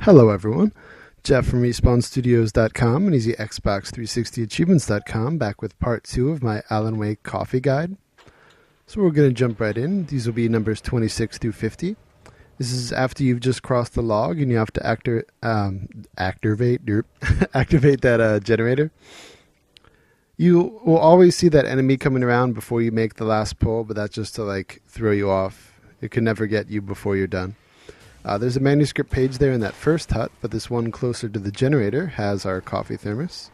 Hello everyone, Jeff from RespawnStudios.com and EasyXbox360Achievements.com back with part 2 of my Alan Wake coffee guide. So we're going to jump right in. These will be numbers 26 through 50. This is after you've just crossed the log and you have to activate that generator. You will always see that enemy coming around before you make the last pull, but that's just to throw you off. It can never get you before you're done. There's a manuscript page there in that first hut, but this one closer to the generator has our coffee thermos.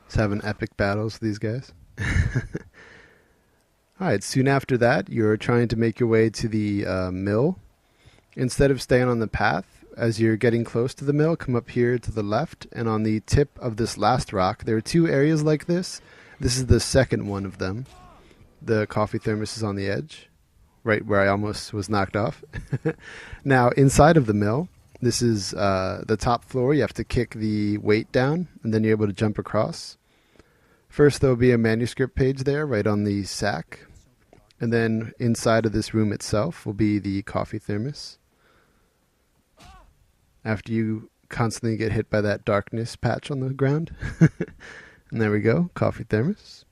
Let's have an epic battles with these guys. Alright, soon after that, you're trying to make your way to the mill. Instead of staying on the path, as you're getting close to the mill, come up here to the left, and on the tip of this last rock, there are two areas like this. This is the second one of them. The coffee thermos is on the edge, right where I almost was knocked off. Now, inside of the mill, this is the top floor. You have to kick the weight down, and then you're able to jump across. First, there will be a manuscript page there, right on the sack. And then inside of this room itself will be the coffee thermos. After you constantly get hit by that darkness patch on the ground. And there we go, coffee thermos.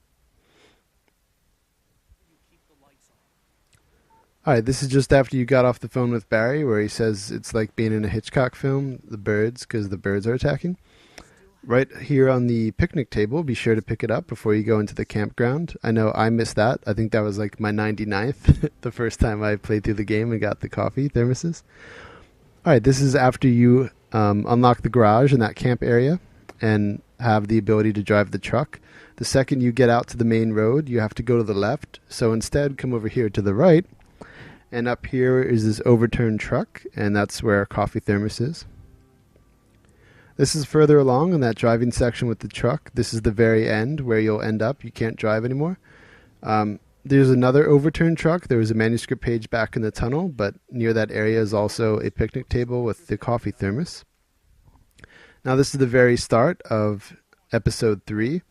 Alright, this is just after you got off the phone with Barry, where he says it's like being in a Hitchcock film, the birds, because the birds are attacking. Right here on the picnic table, be sure to pick it up before you go into the campground. I know I missed that. I think that was like my 99th, the first time I played through the game and got the coffee thermoses. Alright, this is after you unlock the garage in that camp area and have the ability to drive the truck. The second you get out to the main road, you have to go to the left. So instead, come over here to the right. And up here is this overturned truck, and that's where our coffee thermos is. This is further along in that driving section with the truck. This is the very end where you'll end up. You can't drive anymore. There's another overturned truck. There was a manuscript page back in the tunnel, but near that area is also a picnic table with the coffee thermos. Now this is the very start of episode 3.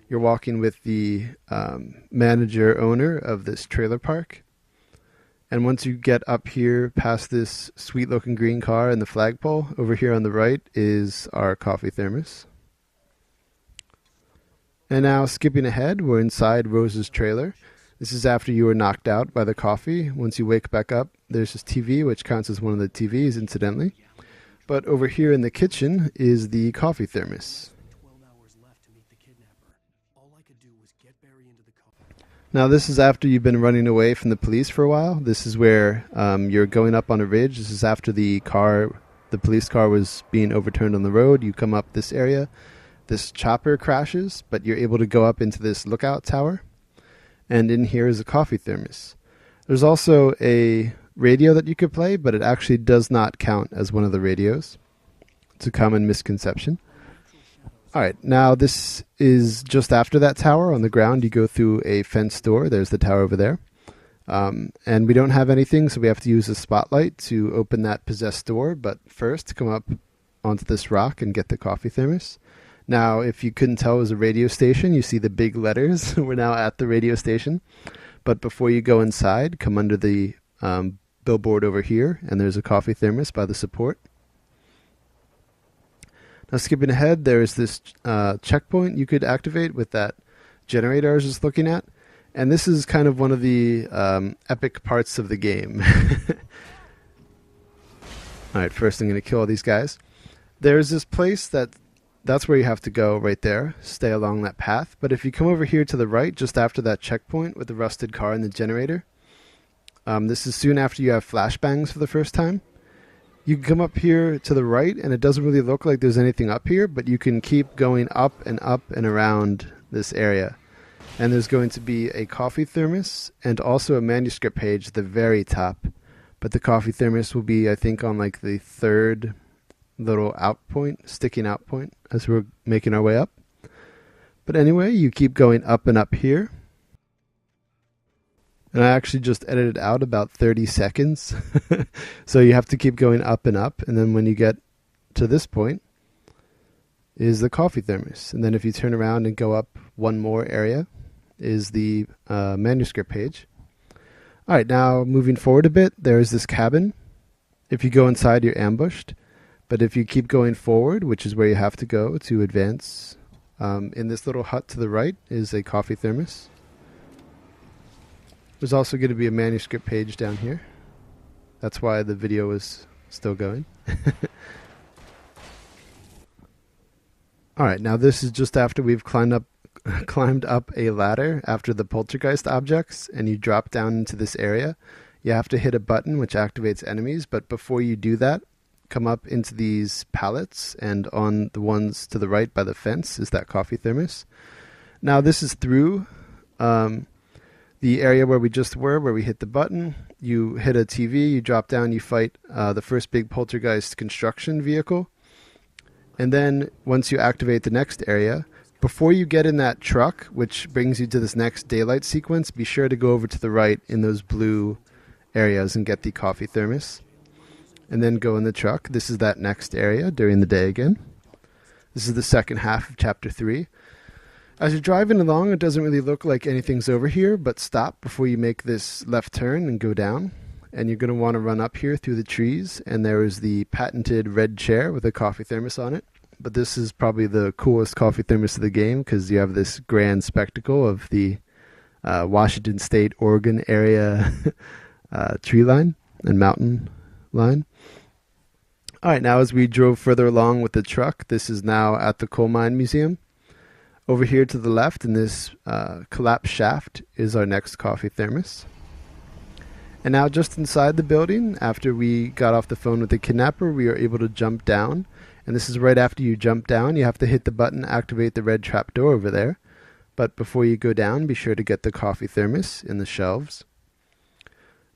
You're walking with the owner of this trailer park. And once you get up here past this sweet looking green car and the flagpole, over here on the right is our coffee thermos. And now skipping ahead, we're inside Rose's trailer. This is after you were knocked out by the coffee. Once you wake back up, there's this TV, which counts as one of the TVs incidentally. But over here in the kitchen is the coffee thermos. Now this is after you've been running away from the police for a while. This is where you're going up on a ridge. This is after the police car was being overturned on the road. You come up this area. This chopper crashes, but you're able to go up into this lookout tower. And in here is a coffee thermos. There's also a radio that you could play, but it actually does not count as one of the radios. It's a common misconception. Alright, now this is just after that tower. On the ground, you go through a fenced door. There's the tower over there. And we don't have anything, so we have to use a spotlight to open that possessed door. But first, come up onto this rock and get the coffee thermos. Now, if you couldn't tell it was a radio station, you see the big letters. We're now at the radio station. But before you go inside, come under the billboard over here, and there's a coffee thermos by the support. Now skipping ahead, there's this checkpoint you could activate with that generator I was just looking at. And this is kind of one of the epic parts of the game. Alright, first I'm going to kill all these guys. There's this place that's where you have to go right there. Stay along that path. But if you come over here to the right, just after that checkpoint with the rusted car and the generator, this is soon after you have flashbangs for the first time. You can come up here to the right, and it doesn't really look like there's anything up here, but you can keep going up and around this area. And there's going to be a coffee thermos and also a manuscript page at the very top. But the coffee thermos will be, I think, on like the third little sticking out point as we're making our way up. But anyway, you keep going up and up here. And I actually just edited out about 30 seconds. So you have to keep going up. And then when you get to this point is the coffee thermos. And then if you turn around and go up one more area is the manuscript page. All right, now moving forward a bit, there's this cabin. If you go inside, you're ambushed. But if you keep going forward, which is where you have to go to advance, in this little hut to the right is a coffee thermos. There's also going to be a manuscript page down here. That's why the video is still going. Alright, now this is just after we've climbed up a ladder after the poltergeist objects, and you drop down into this area. You have to hit a button which activates enemies, but before you do that, come up into these pallets, and on the ones to the right by the fence is that coffee thermos. Now this is through the area where we just were, where we hit the button. You hit a TV, you drop down, you fight the first big poltergeist construction vehicle. And then once you activate the next area, before you get in that truck, which brings you to this next daylight sequence, be sure to go over to the right in those blue areas and get the coffee thermos. And then go in the truck. This is that next area during the day again. This is the second half of chapter 3. As you're driving along, it doesn't really look like anything's over here, but stop before you make this left turn and go down. And you're going to want to run up here through the trees, and there is the patented red chair with a coffee thermos on it. But this is probably the coolest coffee thermos of the game, because you have this grand spectacle of the Washington State, Oregon area tree line and mountain line. Alright, now as we drove further along with the truck, this is now at the Coal Mine Museum. Over here to the left in this collapsed shaft is our next coffee thermos. And now just inside the building, after we got off the phone with the kidnapper, we are able to jump down. And this is right after you jump down. You have to hit the button, activate the red trapdoor over there. But before you go down, be sure to get the coffee thermos in the shelves.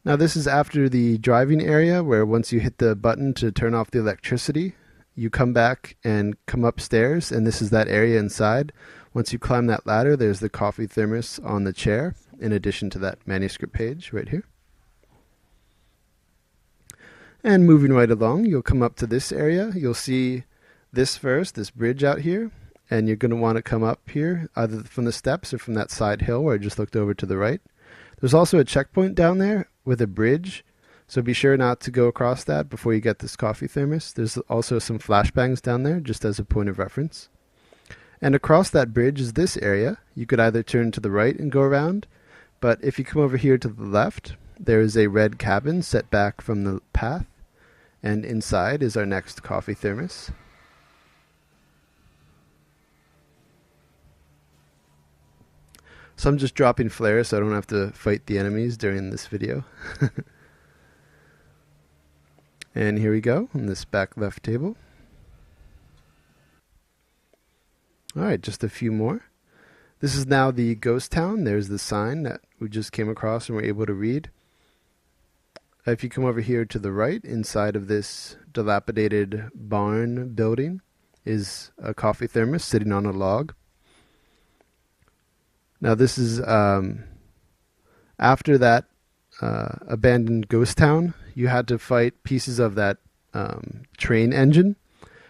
Now this is after the driving area, where once you hit the button to turn off the electricity, you come back and come upstairs, and this is that area inside. Once you climb that ladder, there's the coffee thermos on the chair, in addition to that manuscript page right here. And moving right along, you'll come up to this area. You'll see this first, this bridge out here, and you're going to want to come up here, either from the steps or from that side hill where I just looked over to the right. There's also a checkpoint down there with a bridge, so be sure not to go across that before you get this coffee thermos. There's also some flashbangs down there, just as a point of reference. And across that bridge is this area. You could either turn to the right and go around, but if you come over here to the left, there is a red cabin set back from the path, and inside is our next coffee thermos. So I'm just dropping flares so I don't have to fight the enemies during this video. And here we go on this back left table. Alright, just a few more. This is now the ghost town. There's the sign that we just came across and were able to read. If you come over here to the right, inside of this dilapidated barn building is a coffee thermos sitting on a log. Now this is after that abandoned ghost town. You had to fight pieces of that train engine.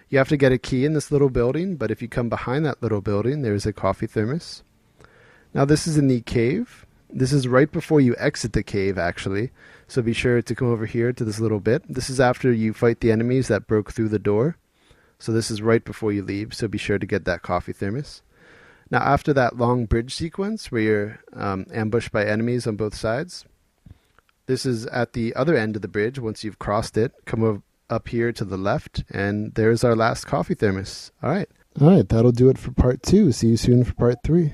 You have to get a key in this little building, but if you come behind that little building, there's a coffee thermos. Now this is in the cave. This is right before you exit the cave, actually. So be sure to come over here to this little bit. This is after you fight the enemies that broke through the door. So this is right before you leave, so be sure to get that coffee thermos. Now after that long bridge sequence where you're ambushed by enemies on both sides, this is at the other end of the bridge. Once you've crossed it, come up here to the left, and there's our last coffee thermos. All right, that'll do it for part 2. See you soon for part 3.